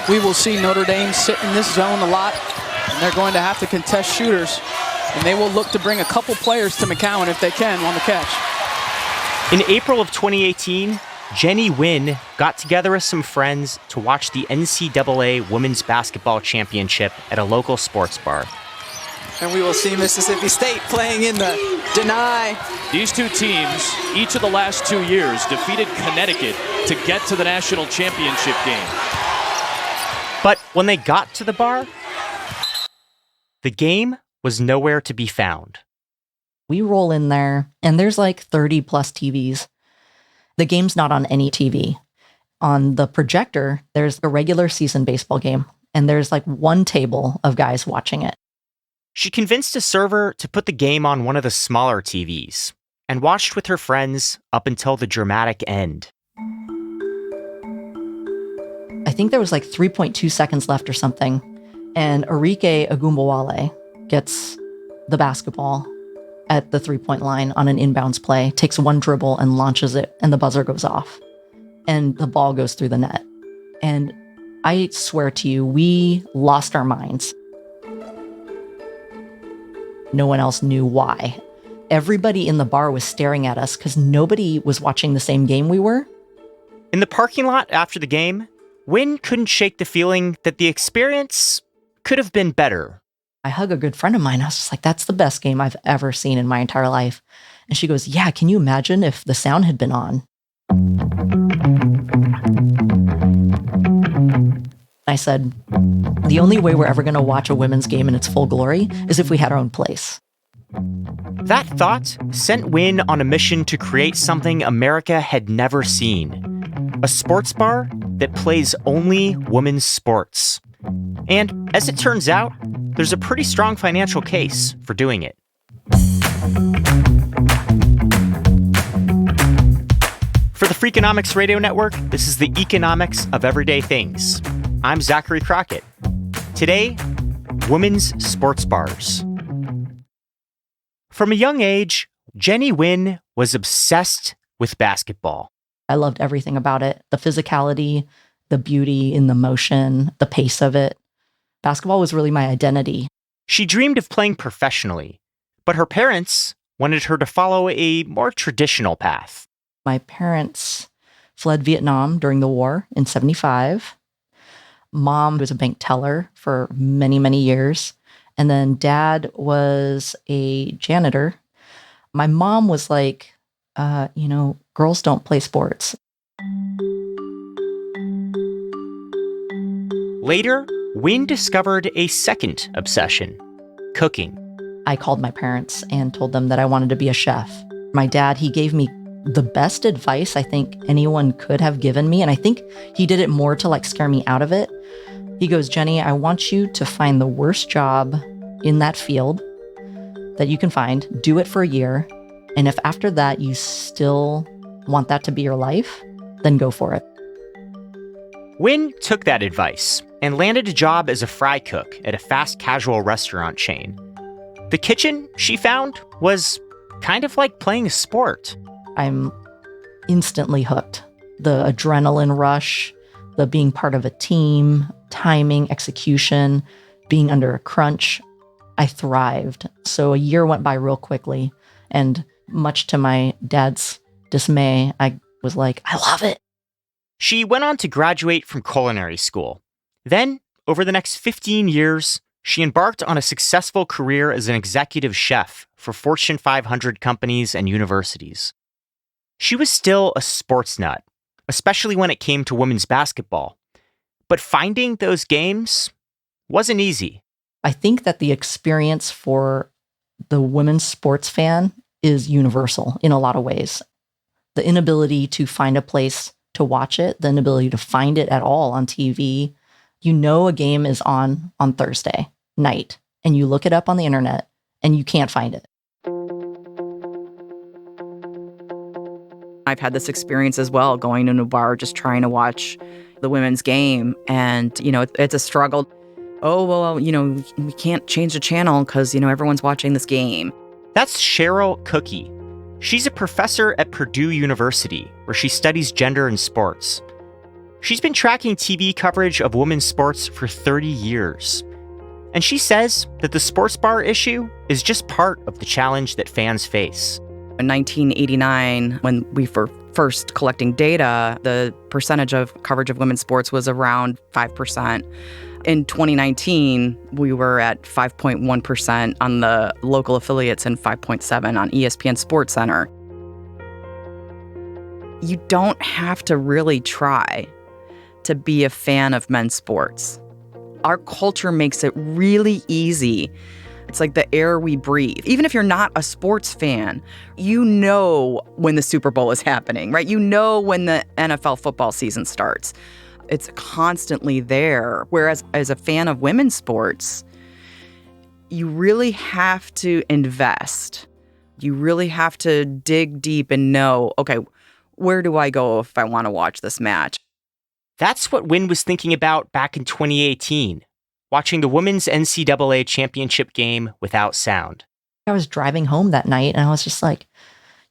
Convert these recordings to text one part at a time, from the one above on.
We will see Notre Dame sit in this zone a lot, and they're going to have to contest shooters. And they will look to bring a couple players to McCowan if they can on the catch. In April of 2018, Jenny Wynn got together with some friends to watch the NCAA Women's Basketball Championship at a local sports bar. And we will see Mississippi State playing in the deny. These two teams, each of the last 2 years, defeated Connecticut to get to the national championship game. But when they got to the bar, the game was nowhere to be found. We roll in there, and there's like 30 plus TVs. The game's not on any TV. On the projector, there's a regular season baseball game, and there's like one table of guys watching it. She convinced a server to put the game on one of the smaller TVs and watched with her friends up until the dramatic end. I think there was like 3.2 seconds left or something, and Arike Agumbawale gets the basketball at the three-point line on an inbounds play, takes one dribble and launches it, and the buzzer goes off. And the ball goes through the net. And I swear to you, we lost our minds. No one else knew why. Everybody in the bar was staring at us because nobody was watching the same game we were. In the parking lot after the game, Wynn couldn't shake the feeling that the experience could have been better. I hug a good friend of mine. I was just like, that's the best game I've ever seen in my entire life. And she goes, yeah, can you imagine if the sound had been on? I said, the only way we're ever going to watch a women's game in its full glory is if we had our own place. That thought sent Wynn on a mission to create something America had never seen. A sports bar that plays only women's sports. And as it turns out, there's a pretty strong financial case for doing it. For the Freakonomics Radio Network, this is the economics of everyday things. I'm Zachary Crockett. Today, women's sports bars. From a young age, Jenny Wynn was obsessed with basketball. I loved everything about it. The physicality, the beauty in the motion, the pace of it. Basketball was really my identity. She dreamed of playing professionally, but her parents wanted her to follow a more traditional path. My parents fled Vietnam during the war in '75. Mom was a bank teller for many, many years. And then dad was a janitor. My mom was like, girls don't play sports. Later, Wynn discovered a second obsession, cooking. I called my parents and told them that I wanted to be a chef. My dad, he gave me the best advice I think anyone could have given me. And I think he did it more to scare me out of it. He goes, Jenny, I want you to find the worst job in that field that you can find, do it for a year. And if after that you still want that to be your life, then go for it. Wynn took that advice and landed a job as a fry cook at a fast casual restaurant chain. The kitchen, she found, was kind of like playing a sport. I'm instantly hooked. The adrenaline rush, the being part of a team, timing, execution, being under a crunch. I thrived. So a year went by real quickly. And much to my dad's dismay, I was like, I love it. She went on to graduate from culinary school. Then, over the next 15 years, she embarked on a successful career as an executive chef for Fortune 500 companies and universities. She was still a sports nut, especially when it came to women's basketball. But finding those games wasn't easy. I think that the experience for the women's sports fan is universal in a lot of ways. The inability to find a place to watch it, the inability to find it at all on TV. You know a game is on Thursday night, and you look it up on the internet, and you can't find it. I've had this experience as well, going to a bar, just trying to watch the women's game. And, it's a struggle. Oh, well, we can't change the channel because, everyone's watching this game. That's Cheryl Cookie. She's a professor at Purdue University, where she studies gender in sports. She's been tracking TV coverage of women's sports for 30 years. And she says that the sports bar issue is just part of the challenge that fans face. In 1989, when we were first collecting data, the percentage of coverage of women's sports was around 5%. In 2019, we were at 5.1% on the local affiliates and 5.7% on ESPN SportsCenter. You don't have to really try to be a fan of men's sports. Our culture makes it really easy. It's like the air we breathe. Even if you're not a sports fan, you know when the Super Bowl is happening, right? You know when the NFL football season starts. It's constantly there. Whereas as a fan of women's sports, you really have to invest. You really have to dig deep and know, okay, where do I go if I want to watch this match? That's what Wynn was thinking about back in 2018, watching the women's NCAA championship game without sound. I was driving home that night and I was just like,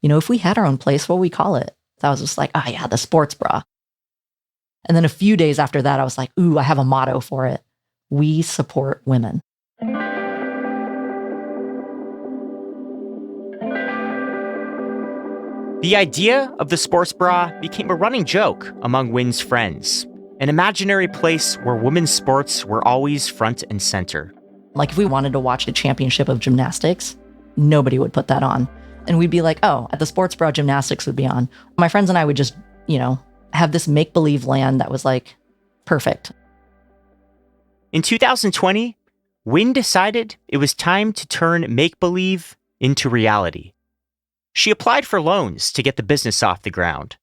if we had our own place, what would we call it? So I was just like, oh yeah, the sports bra. And then a few days after that, I was like, ooh, I have a motto for it. We support women. The idea of the sports bra became a running joke among Wynn's friends, an imaginary place where women's sports were always front and center. Like if we wanted to watch a championship of gymnastics, nobody would put that on. And we'd be like, oh, at the sports bra, gymnastics would be on. My friends and I would just, have this make-believe land that was like perfect. In 2020, Wynn decided it was time to turn make-believe into reality. She applied for loans to get the business off the ground.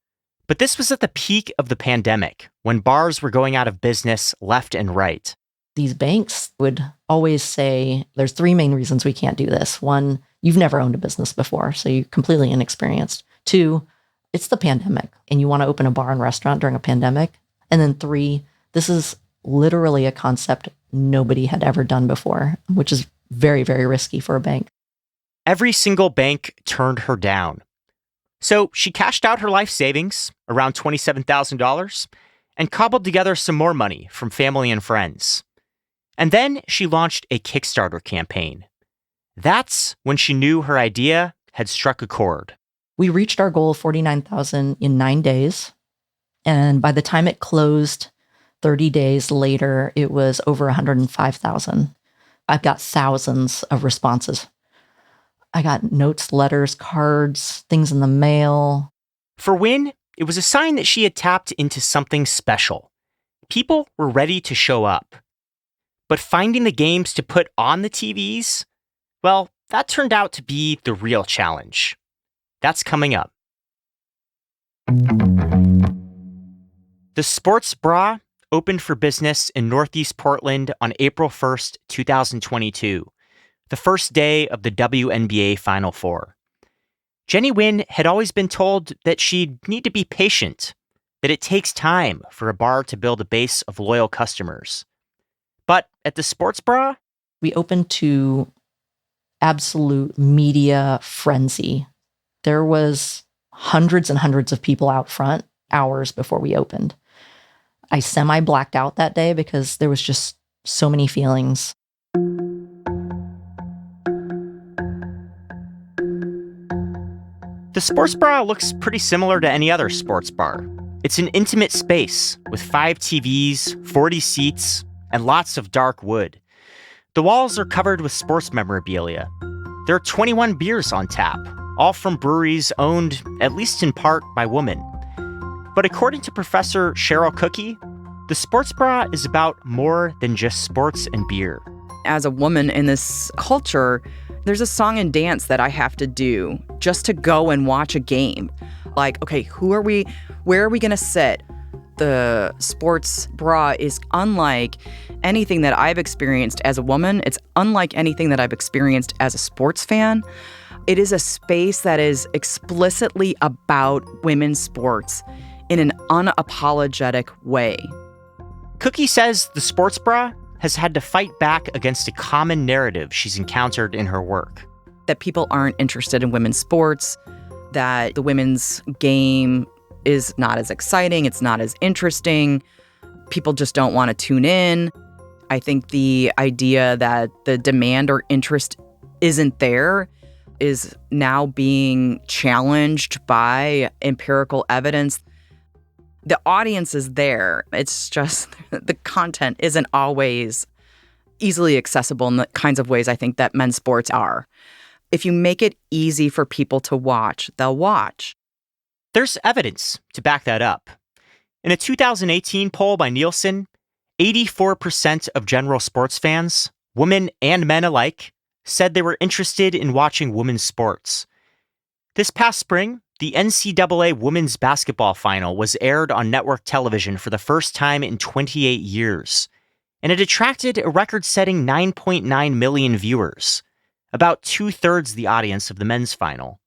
But this was at the peak of the pandemic, when bars were going out of business left and right. These banks would always say, there's 3 main reasons we can't do this. 1, you've never owned a business before, so you're completely inexperienced. 2, it's the pandemic, and you want to open a bar and restaurant during a pandemic. And then 3, this is literally a concept nobody had ever done before, which is very, very risky for a bank. Every single bank turned her down. So she cashed out her life savings, around $27,000, and cobbled together some more money from family and friends. And then she launched a Kickstarter campaign. That's when she knew her idea had struck a chord. We reached our goal of $49,000 in 9 days. And by the time it closed 30 days later, it was over $105,000. I've got thousands of responses. I got notes, letters, cards, things in the mail. For Wynn, it was a sign that she had tapped into something special. People were ready to show up. But finding the games to put on the TVs, well, that turned out to be the real challenge. That's coming up. The sports bra opened for business in Northeast Portland on April 1st, 2022, the first day of the WNBA Final Four. Jenny Wynn had always been told that she'd need to be patient, that it takes time for a bar to build a base of loyal customers. But at the sports bra, we opened to absolute media frenzy. There was hundreds and hundreds of people out front hours before we opened. I semi-blacked out that day because there was just so many feelings. The sports bra looks pretty similar to any other sports bar. It's an intimate space with 5 TVs, 40 seats, and lots of dark wood. The walls are covered with sports memorabilia. There are 21 beers on tap, all from breweries owned, at least in part, by women. But according to Professor Cheryl Cookie, the sports bra is about more than just sports and beer. As a woman in this culture, there's a song and dance that I have to do just to go and watch a game. Like, okay, where are we going to sit? The sports bra is unlike anything that I've experienced as a woman. It's unlike anything that I've experienced as a sports fan. It is a space that is explicitly about women's sports in an unapologetic way. Cookie says the sports bra has had to fight back against a common narrative she's encountered in her work. That people aren't interested in women's sports, that the women's game is not as exciting. It's not as interesting. People just don't want to tune in. I think the idea that the demand or interest isn't there is now being challenged by empirical evidence. The audience is there. It's just the content isn't always easily accessible in the kinds of ways I think that men's sports are. If you make it easy for people to watch, they'll watch. There's evidence to back that up. In a 2018 poll by Nielsen, 84% of general sports fans, women and men alike, said they were interested in watching women's sports. This past spring, the NCAA women's basketball final was aired on network television for the first time in 28 years, and it attracted a record-setting 9.9 million viewers, about 2/3 the audience of the men's final.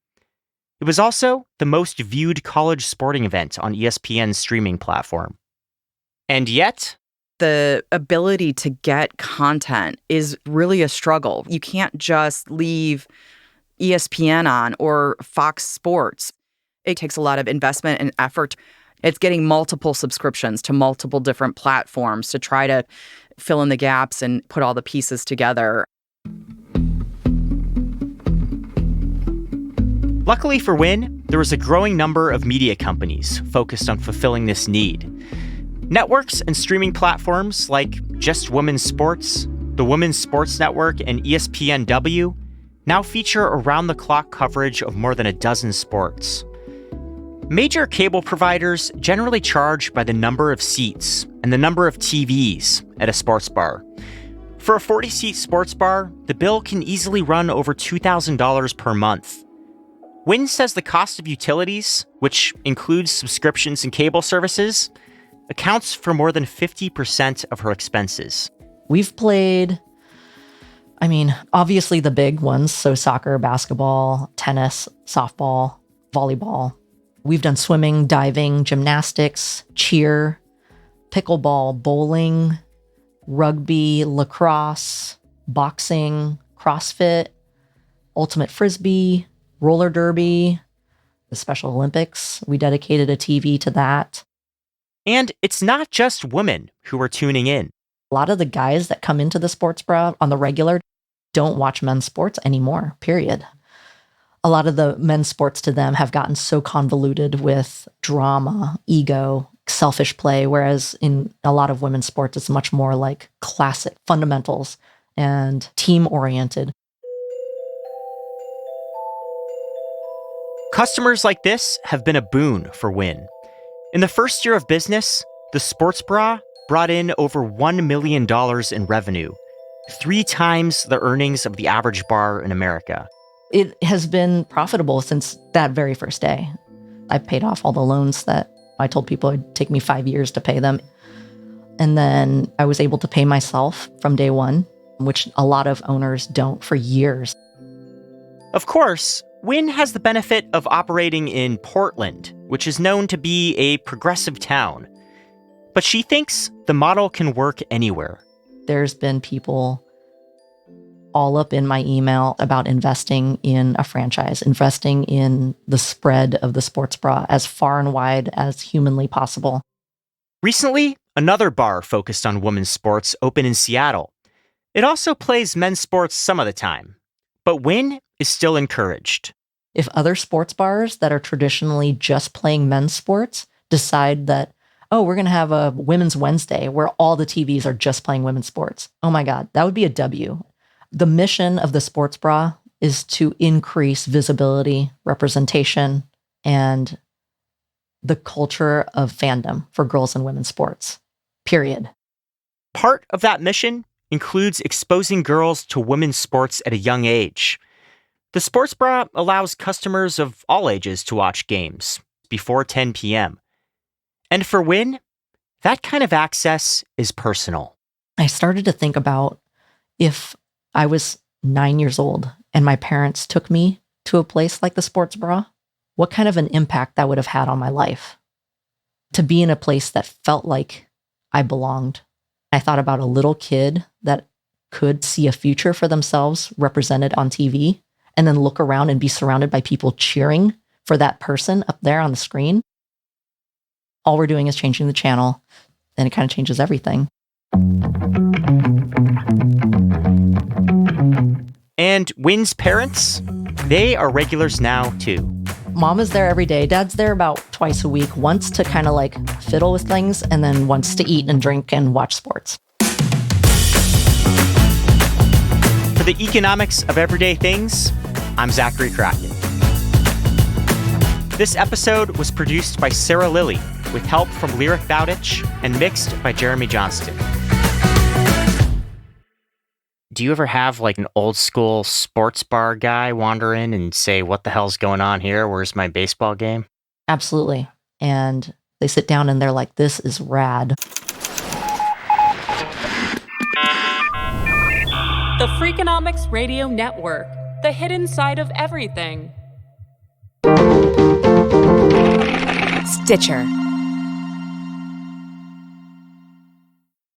It was also the most viewed college sporting event on ESPN's streaming platform. And yet, the ability to get content is really a struggle. You can't just leave ESPN on or Fox Sports. It takes a lot of investment and effort. It's getting multiple subscriptions to multiple different platforms to try to fill in the gaps and put all the pieces together. Luckily for Wynn, there was a growing number of media companies focused on fulfilling this need. Networks and streaming platforms like Just Women's Sports, the Women's Sports Network, and ESPNW now feature around-the-clock coverage of more than a dozen sports. Major cable providers generally charge by the number of seats and the number of TVs at a sports bar. For a 40-seat sports bar, the bill can easily run over $2,000 per month. Wynn says the cost of utilities, which includes subscriptions and cable services, accounts for more than 50% of her expenses. We've played, obviously the big ones, so soccer, basketball, tennis, softball, volleyball. We've done swimming, diving, gymnastics, cheer, pickleball, bowling, rugby, lacrosse, boxing, CrossFit, ultimate frisbee, roller derby, the Special Olympics. We dedicated a TV to that. And it's not just women who are tuning in. A lot of the guys that come into the sports bra on the regular don't watch men's sports anymore, period. A lot of the men's sports to them have gotten so convoluted with drama, ego, selfish play, whereas in a lot of women's sports, it's much more like classic fundamentals and team-oriented. Customers like this have been a boon for Wynn. In the first year of business, the sports bra brought in over $1 million in revenue, 3 times the earnings of the average bar in America. It has been profitable since that very first day. I paid off all the loans that I told people it'd take me 5 years to pay them. And then I was able to pay myself from day one, which a lot of owners don't for years. Of course, Wynn has the benefit of operating in Portland, which is known to be a progressive town. But she thinks the model can work anywhere. There's been people all up in my email about investing in a franchise, investing in the spread of the sports bra as far and wide as humanly possible. Recently, another bar focused on women's sports opened in Seattle. It also plays men's sports some of the time, but Wynn is still encouraged. If other sports bars that are traditionally just playing men's sports decide that, oh, we're going to have a Women's Wednesday where all the TVs are just playing women's sports, oh my God, that would be a W. The mission of the sports bra is to increase visibility, representation, and the culture of fandom for girls and women's sports, period. Part of that mission includes exposing girls to women's sports at a young age. The sports bra allows customers of all ages to watch games before 10 p.m. And for Wynn, that kind of access is personal. I started to think about if I was 9 years old and my parents took me to a place like the sports bra, what kind of an impact that would have had on my life. To be in a place that felt like I belonged. I thought about a little kid that could see a future for themselves represented on TV and then look around and be surrounded by people cheering for that person up there on the screen. all we're doing is changing the channel, and it kind of changes everything. And Wynn's parents, they are regulars now too. Mom is there every day. Dad's there about twice a week, once to kind of like fiddle with things, and then once to eat and drink and watch sports. For the economics of everyday things, I'm Zachary Crockett. This episode was produced by Sarah Lilly, with help from Lyric Bowditch and mixed by Jeremy Johnston. Do you ever have like an old school sports bar guy wander in and say, what the hell's going on here? Where's my baseball game? Absolutely. And they sit down and they're like, this is rad. The Freakonomics Radio Network, the hidden side of everything. Stitcher.